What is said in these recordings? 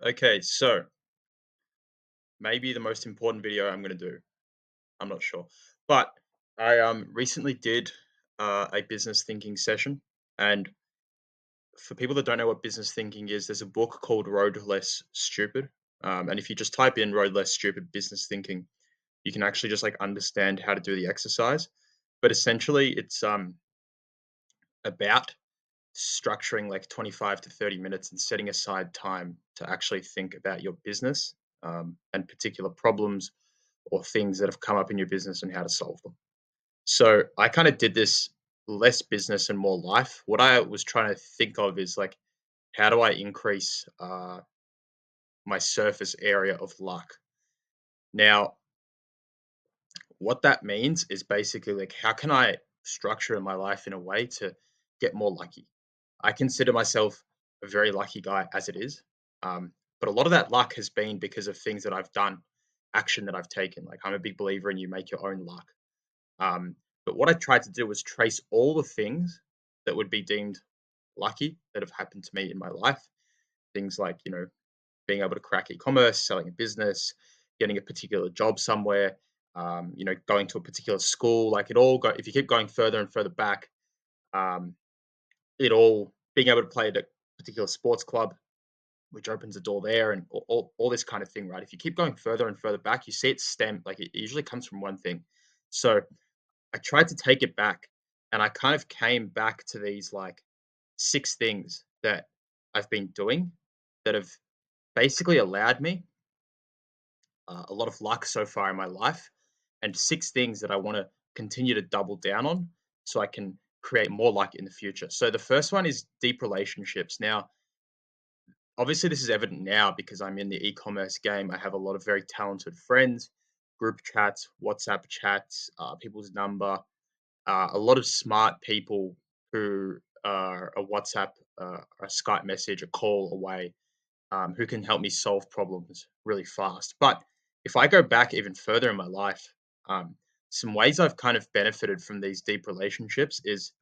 Okay, so maybe the most important video I'm going to do. I'm not sure. But I recently did a business thinking session. And for people that don't know what business thinking is, there's a book called Road Less Stupid. And if you just type in Road Less Stupid business thinking, you can actually just like understand how to do the exercise. But essentially, it's about structuring like 25 to 30 minutes and setting aside time to actually think about your business and particular problems or things that have come up in your business and how to solve them. So I kind of did this less business and more life. What I was trying to think of is like, how do I increase my surface area of luck? Now, what that means is basically like, how can I structure my life in a way to get more lucky? I consider myself a very lucky guy as it is. But a lot of that luck has been because of things that I've done, action that I've taken. Like I'm a big believer in you make your own luck. Um, but what I tried to do was trace all the things that would be deemed lucky that have happened to me in my life. Things like, being able to crack e-commerce, selling a business, getting a particular job somewhere, going to a particular school. Like it all go. If you keep going further and further back, um, it all being able to play at a particular sports club, which opens a door there, and all this kind of thing, right? If you keep going further and further back, you see it stem like it usually comes from one thing. So I tried to take it back, and I kind of came back to these like six things that I've been doing that have basically allowed me a lot of luck so far in my life, and six things that I want to continue to double down on so I can create more luck in the future. So the first one is deep relationships. Now, obviously, this is evident now because I'm in the e-commerce game. I have a lot of very talented friends, group chats, WhatsApp chats, people's number, a lot of smart people who are a WhatsApp, a Skype message, a call away, who can help me solve problems really fast. But if I go back even further in my life, um, some ways I've kind of benefited from these deep relationships is,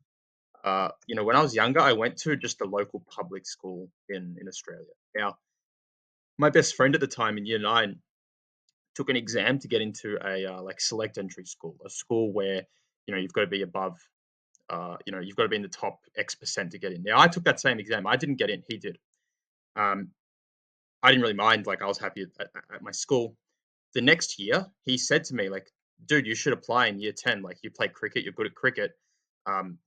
when I was younger, I went to just a local public school in Australia. Now, my best friend at the time in year 9 took an exam to get into a like select entry school, a school where you've got to be above you've got to be in the top X percent to get in. Now, I took that same exam. I didn't get in. He did. Um, I didn't really mind. Like, I was happy at my school. The next year, he said to me, like, dude, you should apply in year 10. Like, you play cricket, you're good at cricket. Um,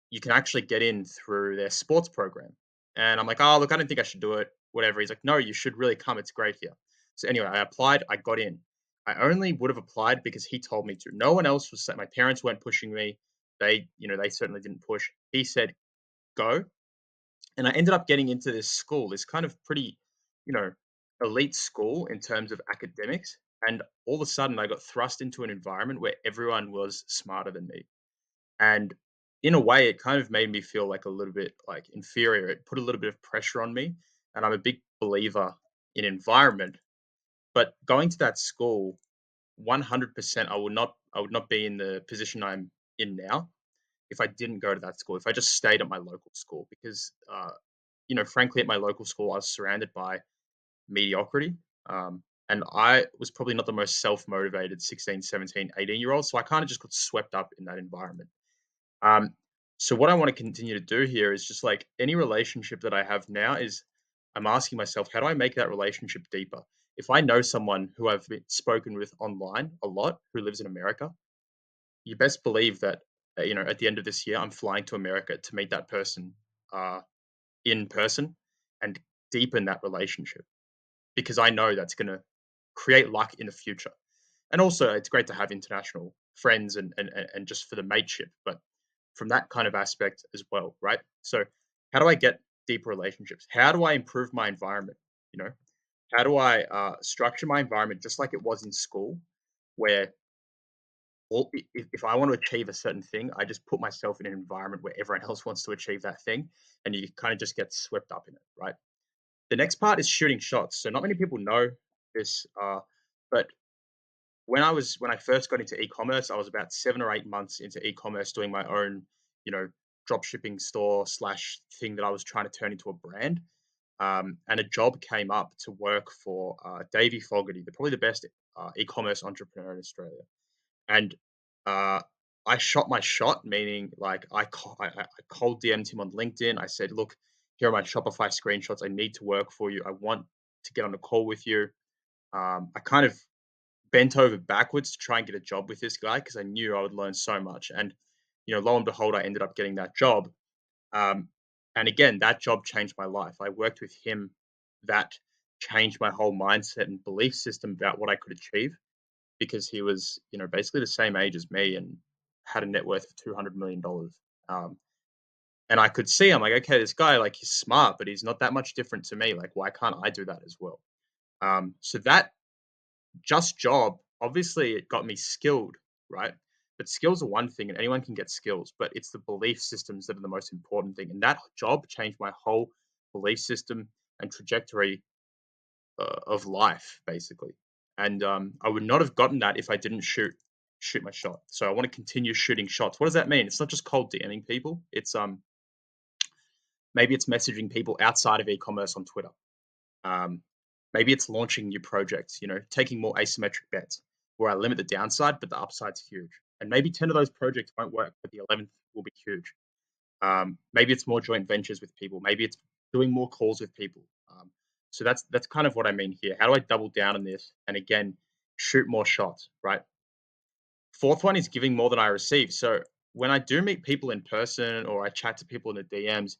you can actually get in through their sports program. And I'm like, oh, look, I don't think I should do it. Whatever. He's like, no, you should really come. It's great here. So anyway, I applied. I got in. I only would have applied because he told me to. No one else was. My parents weren't pushing me. They certainly didn't push. He said, go. And I ended up getting into this school, this kind of pretty, you know, elite school in terms of academics. And all of a sudden, I got thrust into an environment where everyone was smarter than me. And in a way, it kind of made me feel like a little bit like inferior. It put a little bit of pressure on me. And I'm a big believer in environment. But going to that school, 100%, I would not be in the position I'm in now if I didn't go to that school, if I just stayed at my local school, because frankly, at my local school, I was surrounded by mediocrity. And I was probably not the most self motivated 16, 17, 18-year old. So I kind of just got swept up in that environment. Um, so what I want to continue to do here is just like any relationship that I have now is I'm asking myself, how do I make that relationship deeper? If I know someone who I've spoken with online a lot who lives in America, you best believe that at the end of this year, I'm flying to America to meet that person uh, in person and deepen that relationship because I know that's going to create luck in the future. And also, it's great to have international friends and just for the mateship, but from that kind of aspect as well, right? So, how do I get deeper relationships? How do I improve my environment? You know, how do I structure my environment just like it was in school, where if I want to achieve a certain thing, I just put myself in an environment where everyone else wants to achieve that thing, and you kind of just get swept up in it, right? The next part is shooting shots. So not many people know this, but when I first got into e-commerce, I was about 7 or 8 months into e-commerce, doing my own, you know, drop shipping store slash thing that I was trying to turn into a brand. and a job came up to work for Davey Fogarty, probably the best e-commerce entrepreneur in Australia. And uh, I shot my shot, meaning like I cold DM'd him on LinkedIn. I said, "Look, here are my Shopify screenshots. I need to work for you. I want to get on a call with you." I kind of bent over backwards to try and get a job with this guy because I knew I would learn so much. And lo and behold, I ended up getting that job. Um, and again, that job changed my life. I worked with him. That changed my whole mindset and belief system about what I could achieve because he was, basically the same age as me and had a net worth of $200 million. And I could see, I'm like, okay, this guy, like, he's smart, but he's not that much different to me. Like, why can't I do that as well? So that just job, obviously, it got me skilled, right? But skills are one thing, and anyone can get skills, but it's the belief systems that are the most important thing. And that job changed my whole belief system and trajectory of life, basically. And I would not have gotten that if I didn't shoot my shot. So I want to continue shooting shots. What does that mean? It's not just cold DMing people. It's maybe it's messaging people outside of e-commerce on Twitter. Um, maybe it's launching new projects. Taking more asymmetric bets where I limit the downside, but the upside's huge. And maybe 10 of those projects won't work, but the 11th will be huge. Maybe it's more joint ventures with people. Maybe it's doing more calls with people. So that's kind of what I mean here. How do I double down on this? And again, shoot more shots, right? Fourth one is giving more than I receive. So when I do meet people in person or I chat to people in the DMs,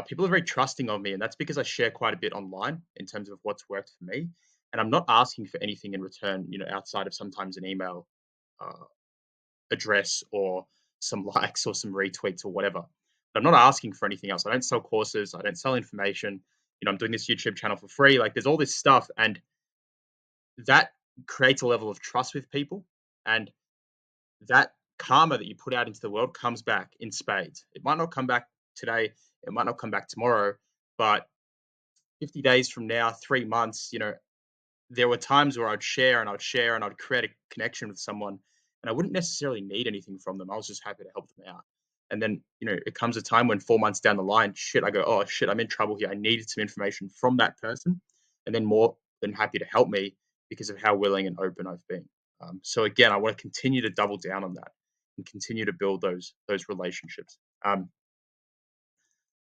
people are very trusting of me, and that's because I share quite a bit online in terms of what's worked for me. And I'm not asking for anything in return, outside of sometimes an email uh, address or some likes or some retweets or whatever. But I'm not asking for anything else. I don't sell courses. I don't sell information. I'm doing this YouTube channel for free. Like, there's all this stuff, and that creates a level of trust with people. And that karma that you put out into the world comes back in spades. It might not come back today. It might not come back tomorrow, but 50 days from now, 3 months, there were times where I'd share and I'd share and I'd create a connection with someone and I wouldn't necessarily need anything from them. I was just happy to help them out. And then, it comes a time when 4 months down the line, shit, I go, oh shit, I'm in trouble here. I needed some information from that person. And then more than happy to help me because of how willing and open I've been. So again, I want to continue to double down on that and continue to build those relationships.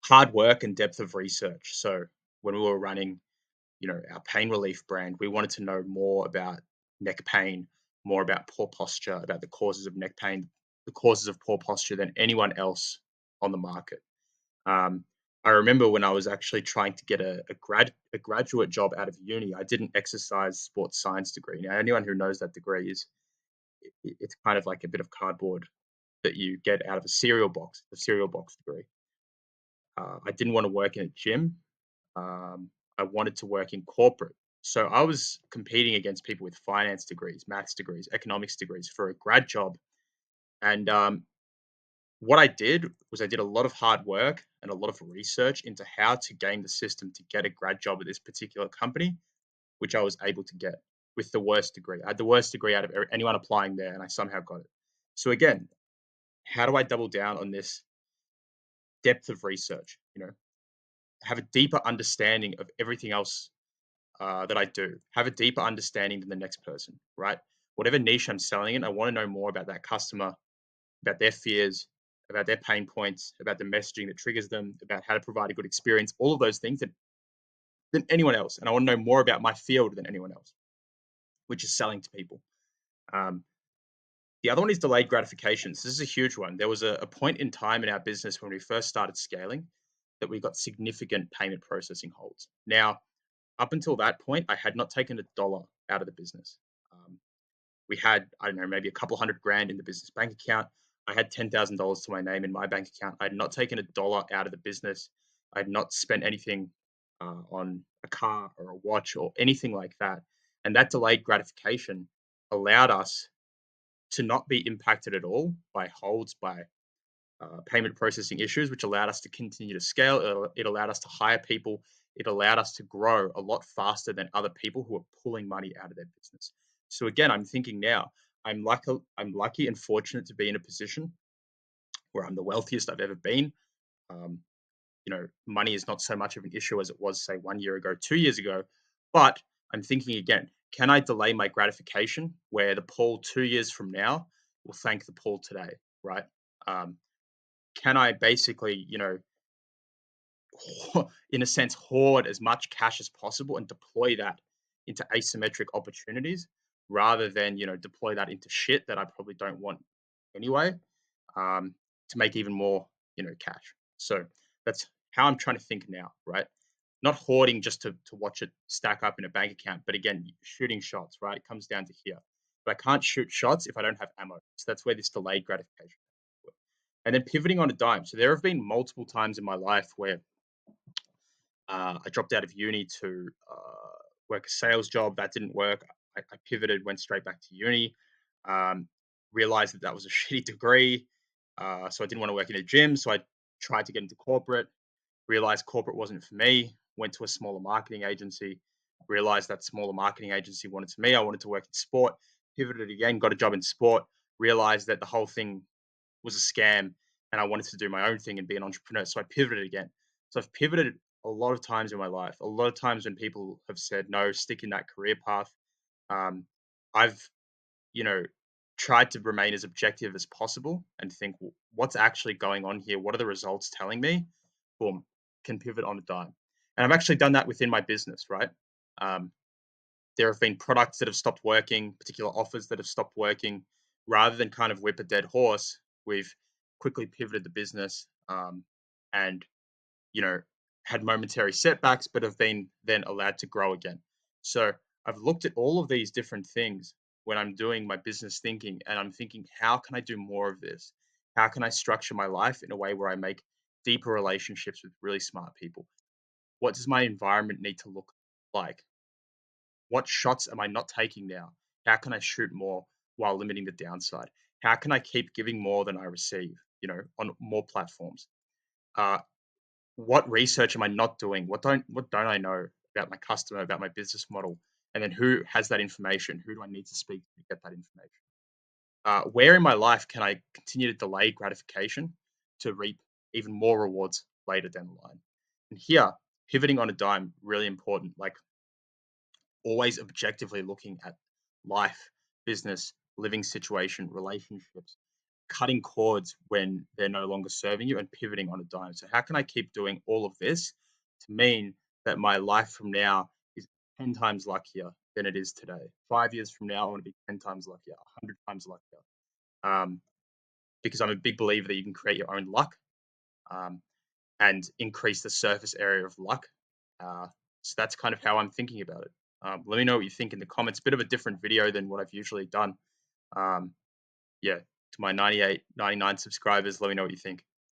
Hard work and depth of research. So when we were running our pain relief brand, we wanted to know more about neck pain, more about poor posture, about the causes of neck pain, the causes of poor posture than anyone else on the market. I remember when I was actually trying to get a graduate job out of uni, I did an exercise sports science degree. Now, anyone who knows that degree it's kind of like a bit of cardboard that you get out of a cereal box, the cereal box degree. I didn't want to work in a gym. I wanted to work in corporate. So I was competing against people with finance degrees, maths degrees, economics degrees for a grad job. And what I did was I did a lot of hard work and a lot of research into how to game the system to get a grad job at this particular company, which I was able to get with the worst degree. I had the worst degree out of anyone applying there, and I somehow got it. So again, how do I double down on this depth of research? Have a deeper understanding of everything else that I do, have a deeper understanding than the next person, right? Whatever niche I'm selling in, I want to know more about that customer, about their fears, about their pain points, about the messaging that triggers them, about how to provide a good experience, all of those things than anyone else. And I want to know more about my field than anyone else, which is selling to people. Um, the other one is delayed gratifications. This is a huge one. There was a point in time in our business when we first started scaling that we got significant payment processing holds. Now, up until that point, I had not taken a dollar out of the business. We had, I don't know, maybe a couple hundred grand in the business bank account. I had $10,000 to my name in my bank account. I had not taken a dollar out of the business. I had not spent anything on a car or a watch or anything like that. And that delayed gratification allowed us to not be impacted at all by holds, by payment processing issues, which allowed us to continue to scale. It allowed us to hire people. It allowed us to grow a lot faster than other people who are pulling money out of their business. So again, I'm thinking now, I'm lucky and fortunate to be in a position where I'm the wealthiest I've ever been. Um, money is not so much of an issue as it was, say, 1 year ago, 2 years ago. But I'm thinking again, can I delay my gratification where the Paul 2 years from now will thank the Paul today, right? Um, can I basically, in a sense, hoard as much cash as possible and deploy that into asymmetric opportunities rather than, deploy that into shit that I probably don't want anyway, um, to make even more, cash. So that's how I'm trying to think now, right? Not hoarding just to watch it stack up in a bank account, but again, shooting shots, right? It comes down to here. But I can't shoot shots if I don't have ammo. So that's where this delayed gratification. And then pivoting on a dime. So there have been multiple times in my life where I dropped out of uni to work a sales job. That didn't work. I pivoted, went straight back to uni. Um, Realized that that was a shitty degree. So I didn't want to work in a gym. So I tried to get into corporate. Realized corporate wasn't for me. Went to a smaller marketing agency. Realized that smaller marketing agency wanted to me. I wanted to work in sport. Pivoted again. Got a job in sport. Realized that the whole thing was a scam and I wanted to do my own thing and be an entrepreneur. So I pivoted again. So I've pivoted a lot of times in my life. A lot of times when people have said, no, stick in that career path. Um, I've, you know, tried to remain as objective as possible and think, what's actually going on here? What are the results telling me? Boom, can pivot on a dime. And I've actually done that within my business, right? Um, there have been products that have stopped working, particular offers that have stopped working. Rather than kind of whip a dead horse, we've quickly pivoted the business, and you know had momentary setbacks, but have been then allowed to grow again. So I've looked at all of these different things when I'm doing my business thinking, and I'm thinking, how can I do more of this? How can I structure my life in a way where I make deeper relationships with really smart people? What does my environment need to look like? What shots am I not taking now? How can I shoot more while limiting the downside? How can I keep giving more than I receive, on more platforms? Uh, what research am I not doing? What don't I know about my customer, about my business model? And then who has that information? Who do I need to speak to get that information? Where in my life can I continue to delay gratification to reap even more rewards later down the line? And here, pivoting on a dime, really important. Like always objectively looking at life, business, living situation, relationships, cutting cords when they're no longer serving you and pivoting on a dime. So how can I keep doing all of this to mean that my life from now is 10 times luckier than it is today? 5 years from now, I want to be 10 times luckier, 100 times luckier. Um, because I'm a big believer that you can create your own luck, um, and increase the surface area of luck. Uh, so that's kind of how I'm thinking about it. Let me know what you think in the comments. Bit of a different video than what I've usually done. Um, yeah, to my 98, 99 subscribers, let me know what you think.